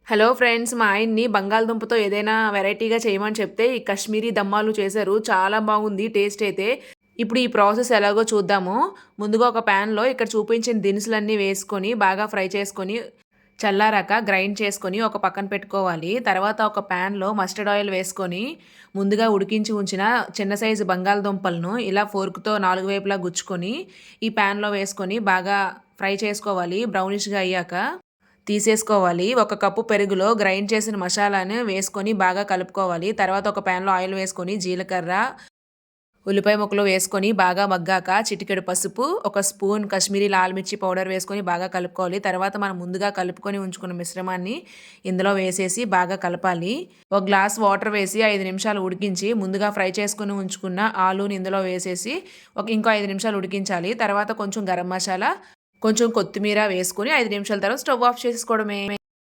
Hello friends, మా ఆయన్ని బంగాళదుంపతో ఏదైనా వెరైటీగా చేయమని చెప్తే ఈ కశ్మీరీ దమ్మాలు చేశారు. చాలా బాగుంది టేస్ట్ అయితే. ఇప్పుడు ఈ ప్రాసెస్ ఎలాగో చూద్దాము. ముందుగా ఒక ప్యాన్‌లో ఇక్కడ చూపించిన దినుసులన్నీ వేసుకొని బాగా ఫ్రై చేసుకొని చల్లారాక గ్రైండ్ చేసుకొని ఒక పక్కన పెట్టుకోవాలి. తర్వాత ఒక ప్యాన్‌లో మస్టర్డ్ ఆయిల్ వేసుకొని ముందుగా ఉడికించి ఉంచిన చిన్న సైజు బంగాళదుంపలను ఇలా ఫోర్క్‌తో నాలుగు వైపులా గుచ్చుకొని ఈ ప్యాన్‌లో వేసుకొని బాగా ఫ్రై చేసుకోవాలి. బ్రౌనిష్‌గా అయ్యాక తీసేసుకోవాలి. ఒక కప్పు పెరుగులో గ్రైండ్ చేసిన మసాలాను వేసుకొని బాగా కలుపుకోవాలి. తర్వాత ఒక ప్యాన్‌లో ఆయిల్ వేసుకొని జీలకర్ర, ఉల్లిపాయ ముక్కలు వేసుకొని బాగా మగ్గాక చిటికెడు పసుపు, ఒక స్పూన్ కాశ్మీరీ లాల్ మిర్చి పౌడర్ వేసుకొని బాగా కలుపుకోవాలి. తర్వాత మనం ముందుగా కలుపుకొని ఉంచుకున్న మిశ్రమాన్ని ఇందులో వేసేసి బాగా కలపాలి. ఒక గ్లాస్ వాటర్ వేసి 5 నిమిషాలు ఉడికించి ముందుగా ఫ్రై చేసుకొని ఉంచుకున్న ఆలూని ఇందులో వేసేసి ఇంకో 5 నిమిషాలు ఉడికించాలి. తర్వాత కొంచెం గరం మసాలా, కొంచెం కొత్తిమీర వేసుకొని 5 నిమిషాల తర్వాత స్టవ్ ఆఫ్ చేసేసుకోవడమే.